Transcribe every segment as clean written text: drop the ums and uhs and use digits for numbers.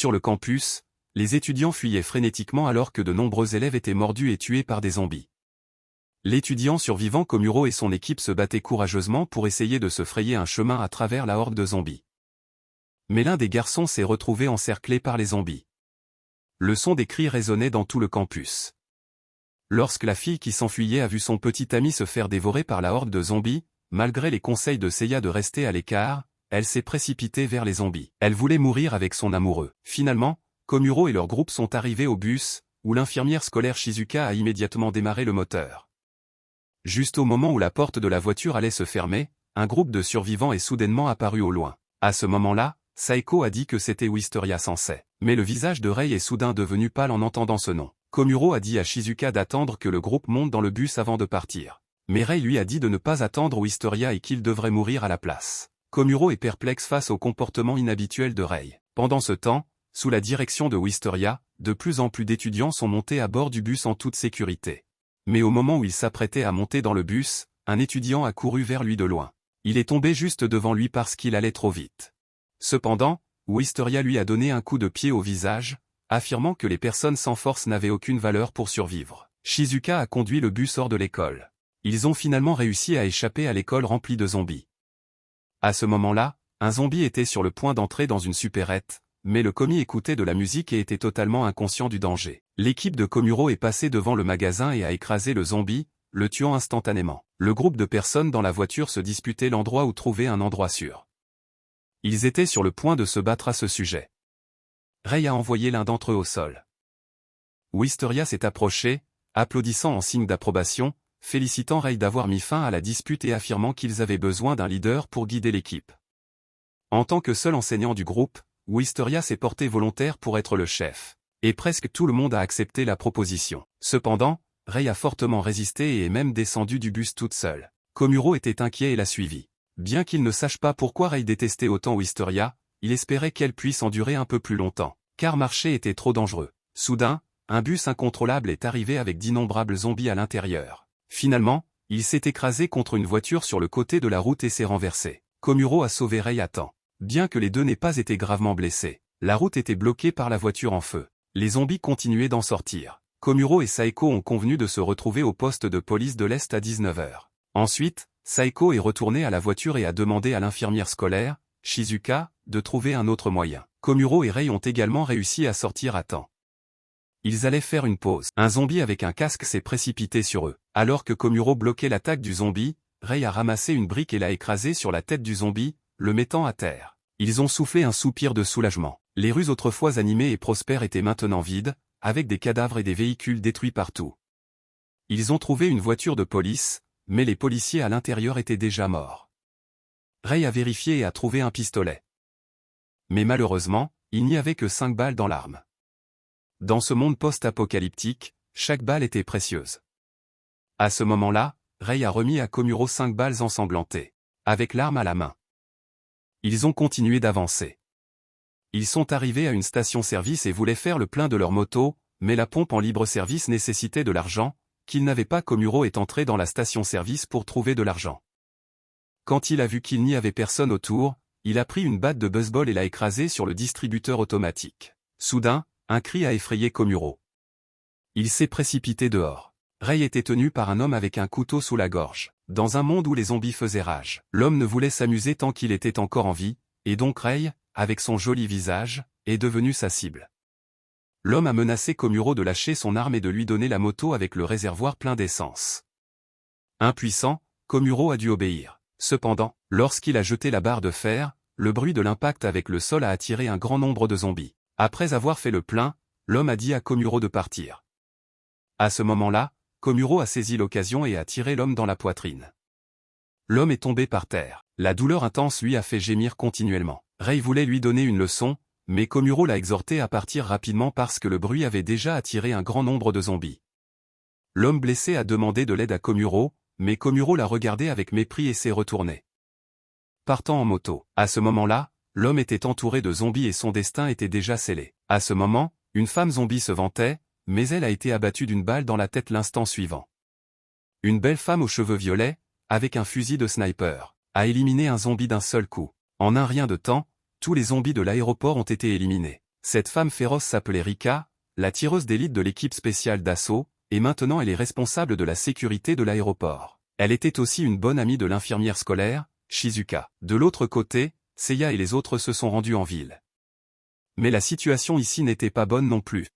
Sur le campus, les étudiants fuyaient frénétiquement alors que de nombreux élèves étaient mordus et tués par des zombies. L'étudiant survivant Komuro et son équipe se battaient courageusement pour essayer de se frayer un chemin à travers la horde de zombies. Mais l'un des garçons s'est retrouvé encerclé par les zombies. Le son des cris résonnait dans tout le campus. Lorsque la fille qui s'enfuyait a vu son petit ami se faire dévorer par la horde de zombies, malgré les conseils de Seiya de rester à l'écart, elle s'est précipitée vers les zombies. Elle voulait mourir avec son amoureux. Finalement, Komuro et leur groupe sont arrivés au bus, où l'infirmière scolaire Shizuka a immédiatement démarré le moteur. Juste au moment où la porte de la voiture allait se fermer, un groupe de survivants est soudainement apparu au loin. À ce moment-là, Saeko a dit que c'était Wisteria Sensei. Mais le visage de Rei est soudain devenu pâle en entendant ce nom. Komuro a dit à Shizuka d'attendre que le groupe monte dans le bus avant de partir. Mais Rei lui a dit de ne pas attendre Wisteria et qu'il devrait mourir à la place. Komuro est perplexe face au comportement inhabituel de Rei. Pendant ce temps, sous la direction de Wisteria, de plus en plus d'étudiants sont montés à bord du bus en toute sécurité. Mais au moment où il s'apprêtait à monter dans le bus, un étudiant a couru vers lui de loin. Il est tombé juste devant lui parce qu'il allait trop vite. Cependant, Wisteria lui a donné un coup de pied au visage, affirmant que les personnes sans force n'avaient aucune valeur pour survivre. Shizuka a conduit le bus hors de l'école. Ils ont finalement réussi à échapper à l'école remplie de zombies. À ce moment-là, un zombie était sur le point d'entrer dans une supérette, mais le commis écoutait de la musique et était totalement inconscient du danger. L'équipe de Komuro est passée devant le magasin et a écrasé le zombie, le tuant instantanément. Le groupe de personnes dans la voiture se disputait l'endroit où trouver un endroit sûr. Ils étaient sur le point de se battre à ce sujet. Rei a envoyé l'un d'entre eux au sol. Wisteria s'est approché, applaudissant en signe d'approbation, félicitant Rei d'avoir mis fin à la dispute et affirmant qu'ils avaient besoin d'un leader pour guider l'équipe. En tant que seul enseignant du groupe, Wisteria s'est porté volontaire pour être le chef. Et presque tout le monde a accepté la proposition. Cependant, Rei a fortement résisté et est même descendu du bus toute seule. Komuro était inquiet et l'a suivi. Bien qu'il ne sache pas pourquoi Rei détestait autant Wisteria, il espérait qu'elle puisse endurer un peu plus longtemps, car marcher était trop dangereux. Soudain, un bus incontrôlable est arrivé avec d'innombrables zombies à l'intérieur. Finalement, il s'est écrasé contre une voiture sur le côté de la route et s'est renversé. Komuro a sauvé Rei à temps. Bien que les deux n'aient pas été gravement blessés, la route était bloquée par la voiture en feu. Les zombies continuaient d'en sortir. Komuro et Saeko ont convenu de se retrouver au poste de police de l'Est à 19h. Ensuite, Saeko est retournée à la voiture et a demandé à l'infirmière scolaire, Shizuka, de trouver un autre moyen. Komuro et Rei ont également réussi à sortir à temps. Ils allaient faire une pause. Un zombie avec un casque s'est précipité sur eux. Alors que Komuro bloquait l'attaque du zombie, Rei a ramassé une brique et l'a écrasée sur la tête du zombie, le mettant à terre. Ils ont soufflé un soupir de soulagement. Les rues autrefois animées et prospères étaient maintenant vides, avec des cadavres et des véhicules détruits partout. Ils ont trouvé une voiture de police, mais les policiers à l'intérieur étaient déjà morts. Rei a vérifié et a trouvé un pistolet. Mais malheureusement, il n'y avait que 5 balles dans l'arme. Dans ce monde post-apocalyptique, chaque balle était précieuse. À ce moment-là, Rei a remis à Komuro 5 balles ensanglantées, avec l'arme à la main. Ils ont continué d'avancer. Ils sont arrivés à une station-service et voulaient faire le plein de leur moto, mais la pompe en libre-service nécessitait de l'argent, qu'ils n'avaient pas. Komuro est entré dans la station-service pour trouver de l'argent. Quand il a vu qu'il n'y avait personne autour, il a pris une batte de baseball et l'a écrasée sur le distributeur automatique. Soudain, un cri a effrayé Komuro. Il s'est précipité dehors. Rei était tenu par un homme avec un couteau sous la gorge. Dans un monde où les zombies faisaient rage, l'homme ne voulait s'amuser tant qu'il était encore en vie, et donc Rei, avec son joli visage, est devenu sa cible. L'homme a menacé Komuro de lâcher son arme et de lui donner la moto avec le réservoir plein d'essence. Impuissant, Komuro a dû obéir. Cependant, lorsqu'il a jeté la barre de fer, le bruit de l'impact avec le sol a attiré un grand nombre de zombies. Après avoir fait le plein, l'homme a dit à Komuro de partir. À ce moment-là, Komuro a saisi l'occasion et a tiré l'homme dans la poitrine. L'homme est tombé par terre. La douleur intense lui a fait gémir continuellement. Rei voulait lui donner une leçon, mais Komuro l'a exhorté à partir rapidement parce que le bruit avait déjà attiré un grand nombre de zombies. L'homme blessé a demandé de l'aide à Komuro, mais Komuro l'a regardé avec mépris et s'est retourné. Partant en moto. À ce moment-là, l'homme était entouré de zombies et son destin était déjà scellé. À ce moment, une femme zombie se vantait, mais elle a été abattue d'une balle dans la tête l'instant suivant. Une belle femme aux cheveux violets, avec un fusil de sniper, a éliminé un zombie d'un seul coup. En un rien de temps, tous les zombies de l'aéroport ont été éliminés. Cette femme féroce s'appelait Rika, la tireuse d'élite de l'équipe spéciale d'assaut, et maintenant elle est responsable de la sécurité de l'aéroport. Elle était aussi une bonne amie de l'infirmière scolaire, Shizuka. De l'autre côté, Seiya et les autres se sont rendus en ville. Mais la situation ici n'était pas bonne non plus.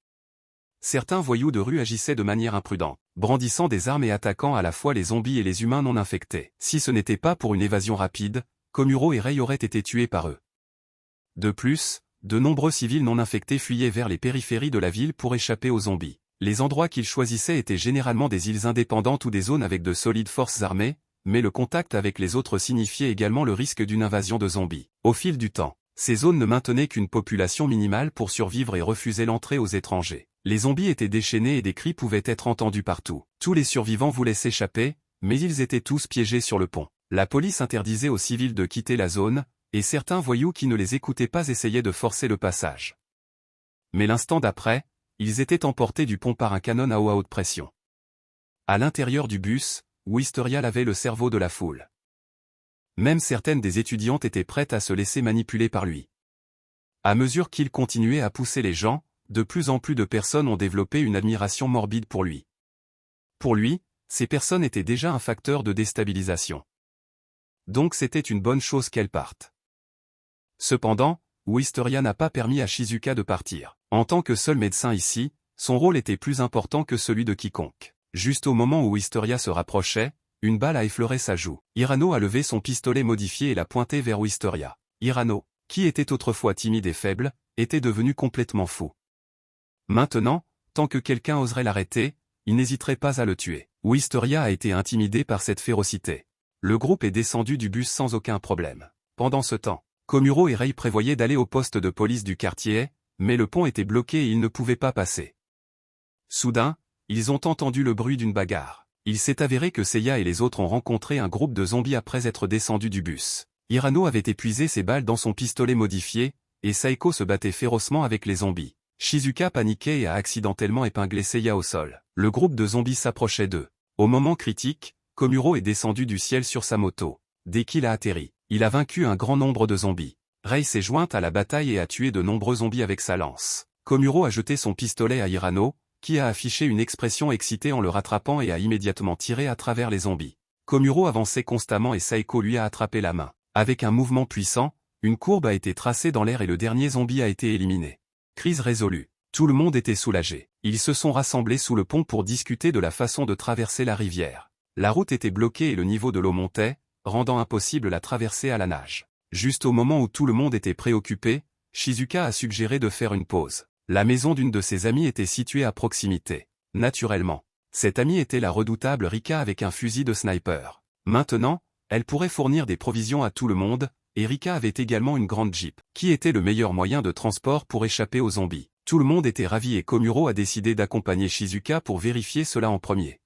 Certains voyous de rue agissaient de manière imprudente, brandissant des armes et attaquant à la fois les zombies et les humains non infectés. Si ce n'était pas pour une évasion rapide, Komuro et Rei auraient été tués par eux. De plus, de nombreux civils non infectés fuyaient vers les périphéries de la ville pour échapper aux zombies. Les endroits qu'ils choisissaient étaient généralement des îles indépendantes ou des zones avec de solides forces armées, mais le contact avec les autres signifiait également le risque d'une invasion de zombies. Au fil du temps, ces zones ne maintenaient qu'une population minimale pour survivre et refusaient l'entrée aux étrangers. Les zombies étaient déchaînés et des cris pouvaient être entendus partout. Tous les survivants voulaient s'échapper, mais ils étaient tous piégés sur le pont. La police interdisait aux civils de quitter la zone, et certains voyous qui ne les écoutaient pas essayaient de forcer le passage. Mais l'instant d'après, ils étaient emportés du pont par un canon à eau à haute pression. À l'intérieur du bus, Wisteria lavait le cerveau de la foule. Même certaines des étudiantes étaient prêtes à se laisser manipuler par lui. À mesure qu'il continuait à pousser les gens, de plus en plus de personnes ont développé une admiration morbide pour lui. Pour lui, ces personnes étaient déjà un facteur de déstabilisation. Donc c'était une bonne chose qu'elles partent. Cependant, Wisteria n'a pas permis à Shizuka de partir. En tant que seul médecin ici, son rôle était plus important que celui de quiconque. Juste au moment où Wisteria se rapprochait, une balle a effleuré sa joue. Hirano a levé son pistolet modifié et l'a pointé vers Wisteria. Hirano, qui était autrefois timide et faible, était devenu complètement fou. Maintenant, tant que quelqu'un oserait l'arrêter, il n'hésiterait pas à le tuer. Wisteria a été intimidé par cette férocité. Le groupe est descendu du bus sans aucun problème. Pendant ce temps, Komuro et Rei prévoyaient d'aller au poste de police du quartier, mais le pont était bloqué et ils ne pouvaient pas passer. Soudain, ils ont entendu le bruit d'une bagarre. Il s'est avéré que Seiya et les autres ont rencontré un groupe de zombies après être descendus du bus. Hirano avait épuisé ses balles dans son pistolet modifié, et Saeko se battait férocement avec les zombies. Shizuka paniquait et a accidentellement épinglé Seiya au sol. Le groupe de zombies s'approchait d'eux. Au moment critique, Komuro est descendu du ciel sur sa moto. Dès qu'il a atterri, il a vaincu un grand nombre de zombies. Rei s'est jointe à la bataille et a tué de nombreux zombies avec sa lance. Komuro a jeté son pistolet à Hirano, qui a affiché une expression excitée en le rattrapant et a immédiatement tiré à travers les zombies. Komuro avançait constamment et Saeko lui a attrapé la main. Avec un mouvement puissant, une courbe a été tracée dans l'air et le dernier zombie a été éliminé. Crise résolue. Tout le monde était soulagé. Ils se sont rassemblés sous le pont pour discuter de la façon de traverser la rivière. La route était bloquée et le niveau de l'eau montait, rendant impossible la traversée à la nage. Juste au moment où tout le monde était préoccupé, Shizuka a suggéré de faire une pause. La maison d'une de ses amies était située à proximité. Naturellement, cette amie était la redoutable Rika avec un fusil de sniper. Maintenant, elle pourrait fournir des provisions à tout le monde, et Rika avait également une grande Jeep, qui était le meilleur moyen de transport pour échapper aux zombies. Tout le monde était ravi et Komuro a décidé d'accompagner Shizuka pour vérifier cela en premier.